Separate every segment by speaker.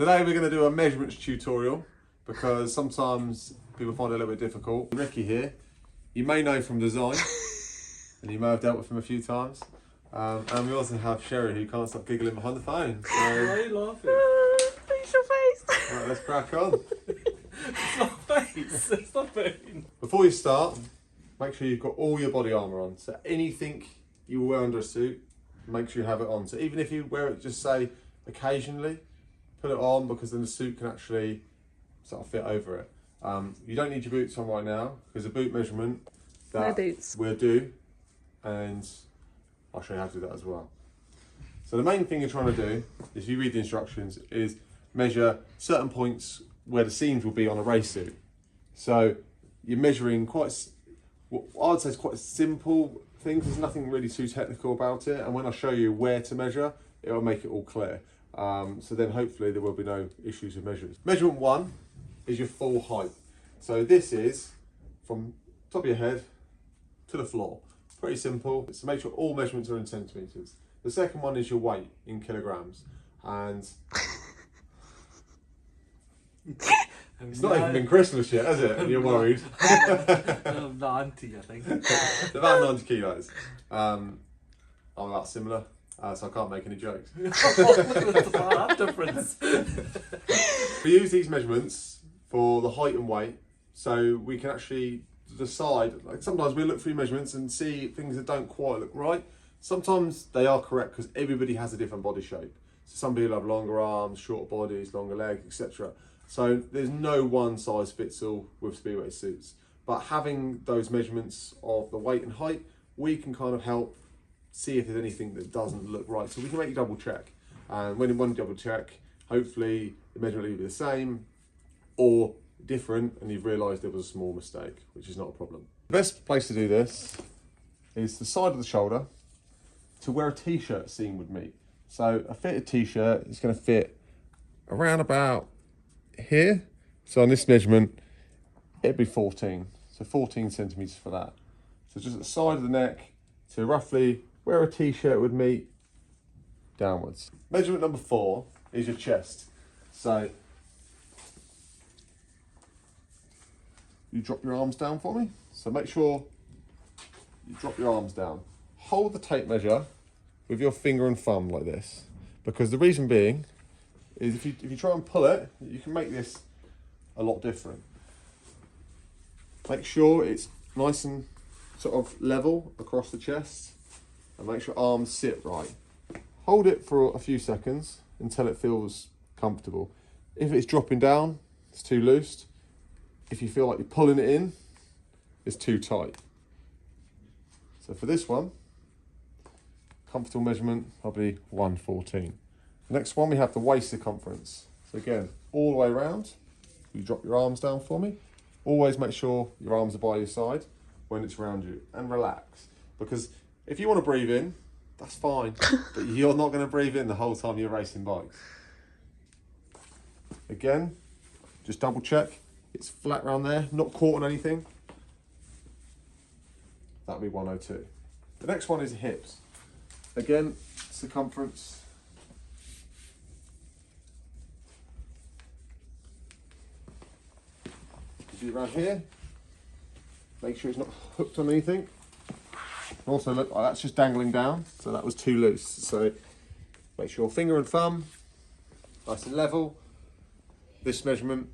Speaker 1: Today we're going to do a measurements tutorial because sometimes people find it a little bit difficult. Ricky here, you may know from design and you may have dealt with him a few times. And we also have Sherry who can't stop giggling behind the phone. So...
Speaker 2: Why are you laughing?
Speaker 3: Face your face.
Speaker 1: Right, let's crack on.
Speaker 2: It's not face, it's not pain.
Speaker 1: Before you start, make sure you've got all your body armour on. So anything you wear under a suit, make sure you have it on. So even if you wear it just say occasionally, put it on because then the suit can actually sort of fit over it. You don't need your boots on right now because the boot measurement that we'll do, and I'll show you how to do that as well. So the main thing you're trying to do, if you read the instructions, is measure certain points where the seams will be on a race suit. So you're measuring quite, what I would say is quite simple things. There's nothing really too technical about it. And when I show you where to measure, it'll make it all clear. So then hopefully there will be no issues with measures. Measurement 1 is your full height. So this is from top of your head to the floor. Pretty simple. So make sure all measurements are in centimetres. The second one is your weight in kilograms. And it's not even been Christmas yet, has it? And you're worried.
Speaker 2: 90, I think.
Speaker 1: About 90 kilos. I'm about similar. So I can't make any jokes.
Speaker 2: What's that difference?
Speaker 1: We use these measurements for the height and weight, so we can actually decide. Like sometimes we look through measurements and see things that don't quite look right. Sometimes they are correct because everybody has a different body shape. So some people have longer arms, short bodies, longer legs, etc. So there's no one size fits all with speedway suits. But having those measurements of the weight and height, we can kind of help see if there's anything that doesn't look right. So we can make you double check. And when you double check, hopefully the measurement will be the same or different and you've realised there was a small mistake, which is not a problem. The best place to do this is the side of the shoulder to where a t-shirt seam would meet. So a fitted t-shirt is going to fit around about here. So on this measurement, it'd be 14. So 14 centimetres for that. So just at the side of the neck to roughly where a t-shirt would meet downwards. Measurement number 4 is your chest. So you drop your arms down for me. So make sure you drop your arms down. Hold the tape measure with your finger and thumb like this, because the reason being is if you try and pull it, you can make this a lot different. Make sure it's nice and sort of level across the chest and make sure arms sit right. Hold it for a few seconds until it feels comfortable. If it's dropping down, it's too loose. If you feel like you're pulling it in, it's too tight. So for this one, comfortable measurement, probably 114. The next one, we have the waist circumference. So again, all the way around, you drop your arms down for me. Always make sure your arms are by your side when it's around you and relax. Because if you want to breathe in, that's fine, but you're not going to breathe in the whole time you're racing bikes. Again, just double check. It's flat around there, not caught on anything. That'll be 102. The next one is hips. Again, circumference. Do it around here. Make sure it's not hooked on anything. Also look, oh, that's just dangling down, so that was too loose. So make sure finger and thumb, nice and level. This measurement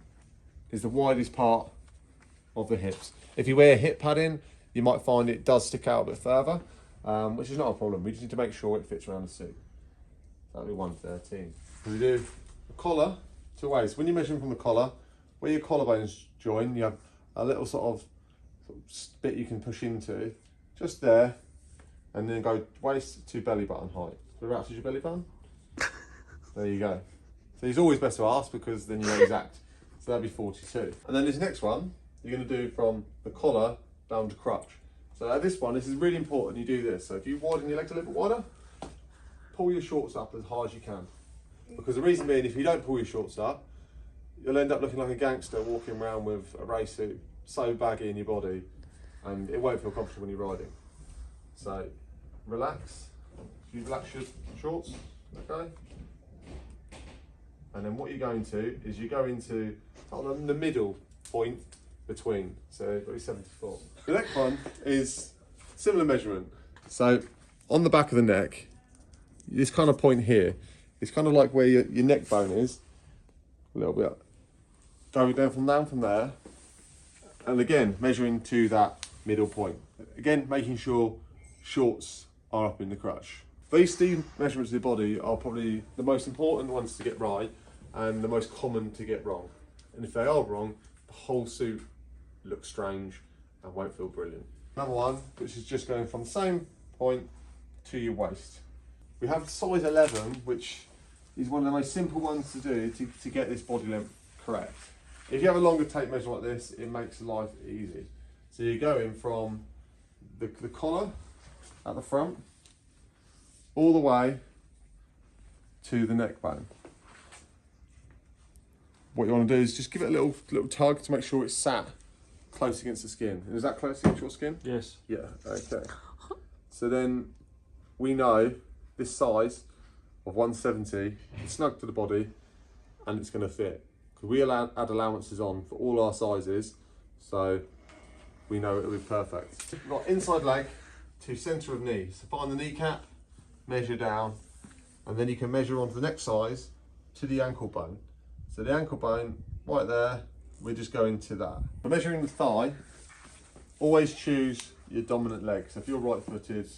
Speaker 1: is the widest part of the hips. If you wear hip padding, you might find it does stick out a bit further, which is not a problem. We just need to make sure it fits around the suit. That'll be 113. We do the collar to waist. When you're measuring from the collar, where your collarbones join, you have a little sort of bit you can push into, just there, and then go waist to belly button height. Whereabouts is your belly button? There you go. So it's always best to ask because then you know exact. So that'd be 42. And then this next one, you're going to do from the collar down to crutch. So this one, this is really important you do this. So if you widen your legs a little bit wider, pull your shorts up as high as you can. Because the reason being, if you don't pull your shorts up, you'll end up looking like a gangster walking around with a race suit so baggy in your body and it won't feel comfortable when you're riding. So relax. You relax your shorts, okay? And then what you're going to is you go into on the middle point between. So you've got 74. The next one is similar measurement. So on the back of the neck, this kind of point here, it's kind of like where your neck bone is, a little bit. Driving down from there, and again measuring to that middle point. Again, making sure shorts are up in the crutch. These three measurements of the body are probably the most important ones to get right and the most common to get wrong. And if they are wrong, the whole suit looks strange and won't feel brilliant. Number one, which is just going from the same point to your waist. We have size 11, which is one of the most simple ones to do to get this body length correct. If you have a longer tape measure like this, it makes life easy. So you're going from the collar at the front all the way to the neck bone. What you want to do is just give it a little tug to make sure it's sat close against the skin. And is that close against your skin?
Speaker 2: Yes.
Speaker 1: Yeah, okay. So then we know this size of 170 is snug to the body and it's going to fit. Because we add allowances on for all our sizes, so we know it'll be perfect. We've got inside leg to centre of knee. So find the kneecap, measure down, and then you can measure onto the next size to the ankle bone. So the ankle bone, right there, we're just going to that. For measuring the thigh, always choose your dominant leg. So if you're right-footed,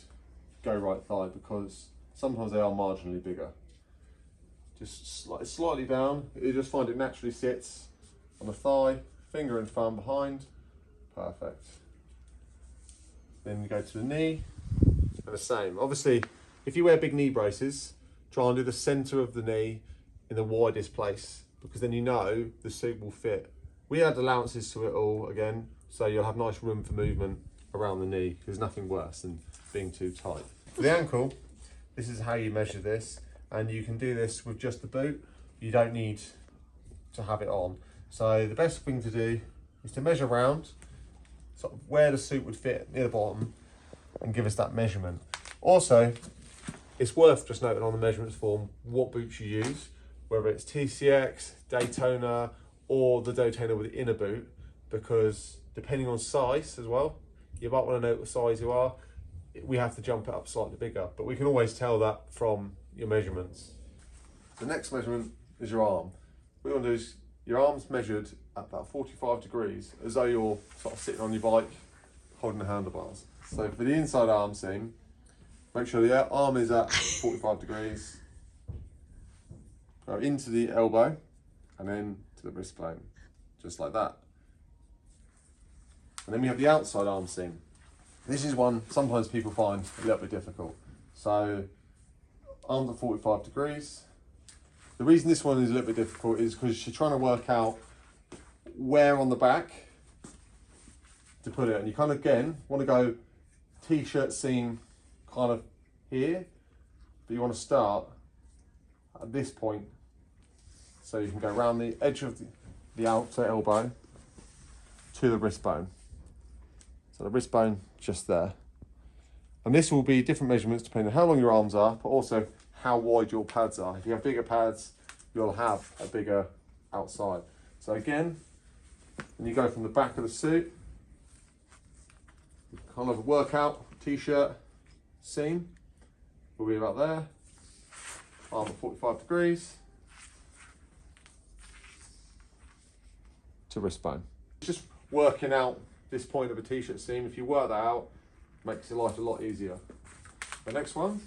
Speaker 1: go right thigh, because sometimes they are marginally bigger. Just slightly down, you just find it naturally sits on the thigh, finger and thumb behind, perfect. Then you go to the knee, and the same. Obviously, if you wear big knee braces, try and do the centre of the knee in the widest place, because then you know the suit will fit. We add allowances to it all again, so you'll have nice room for movement around the knee. There's nothing worse than being too tight. For the ankle, this is how you measure this, and you can do this with just the boot. You don't need to have it on. So the best thing to do is to measure around, sort of where the suit would fit near the bottom, and give us that measurement. Also, it's worth just noting on the measurements form what boots you use, whether it's TCX, Daytona, or the Daytona with the inner boot, because depending on size as well, you might want to know what size you are. We have to jump it up slightly bigger, but we can always tell that from your measurements. The next measurement is your arm. What you want to do is your arm's measured at about 45 degrees, as though you're sort of sitting on your bike, holding the handlebars. So for the inside arm seam, make sure the arm is at 45 degrees. Go into the elbow and then to the wrist bone, just like that. And then we have the outside arm seam. This is one sometimes people find a little bit difficult. So arms at 45 degrees. The reason this one is a little bit difficult is because you're trying to work out where on the back to put it. And you kind of, again, want to go t-shirt seam kind of here, but you want to start at this point. So you can go around the edge of the outer elbow to the wrist bone. So the wrist bone just there. And this will be different measurements depending on how long your arms are, but also how wide your pads are. If you have bigger pads, you'll have a bigger outside. So again, when you go from the back of the suit, kind of a workout t-shirt seam will be about there. Arm at 45 degrees to wrist bone. Just working out this point of a t-shirt seam, if you work that out, makes your life a lot easier. The next one,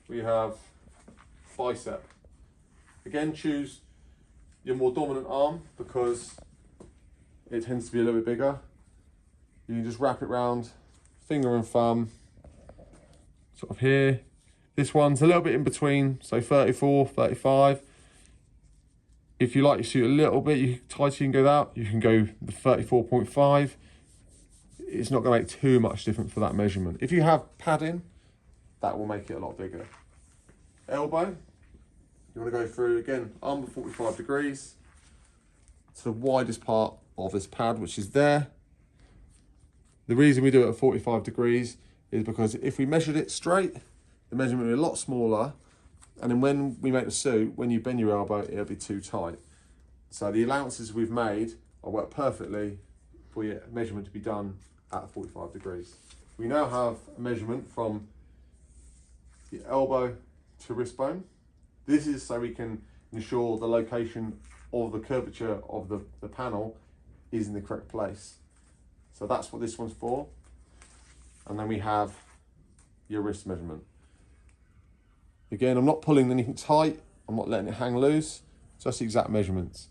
Speaker 1: we have bicep. Again, choose your more dominant arm because it tends to be a little bit bigger. You can just wrap it round, finger and thumb, sort of here. This one's a little bit in between, so 34, 35. If you like your suit a little bit tighter, you can go that. You can go the 34.5. It's not going to make too much difference for that measurement. If you have padding, that will make it a lot bigger. Elbow, you want to go through, again, arm at 45 degrees to the widest part of this pad, which is there. The reason we do it at 45 degrees is because if we measured it straight, the measurement would be a lot smaller And then when we make the suit, when you bend your elbow, it'll be too tight. So the allowances we've made will work perfectly for your measurement to be done at 45 degrees. We now have a measurement from the elbow to wrist bone. This is so we can ensure the location of the curvature of the panel is in the correct place. So that's what this one's for. And then we have your wrist measurement. Again, I'm not pulling anything tight, I'm not letting it hang loose, just exact measurements.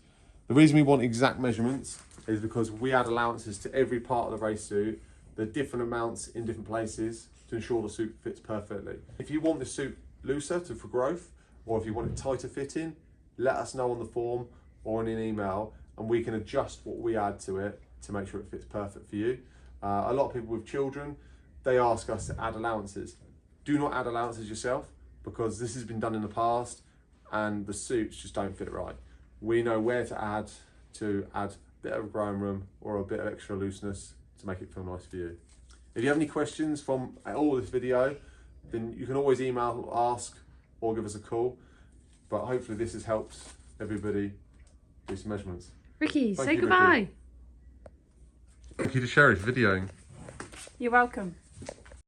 Speaker 1: The reason we want exact measurements is because we add allowances to every part of the race suit. They're different amounts in different places to ensure the suit fits perfectly. If you want the suit looser for growth, or if you want it tighter fitting, let us know on the form or in an email, and we can adjust what we add to it to make sure it fits perfect for you. A lot of people with children, they ask us to add allowances. Do not add allowances yourself, because this has been done in the past and the suits just don't fit right. We know where to add a bit of growing room or a bit of extra looseness to make it feel nice for you. If you have any questions from all this video, then you can always email, ask, or give us a call. But hopefully this has helped everybody do some measurements.
Speaker 3: Ricky,
Speaker 1: Thank
Speaker 3: say
Speaker 1: you,
Speaker 3: goodbye.
Speaker 1: Ricky. Thank you to Sherry for videoing.
Speaker 3: You're welcome.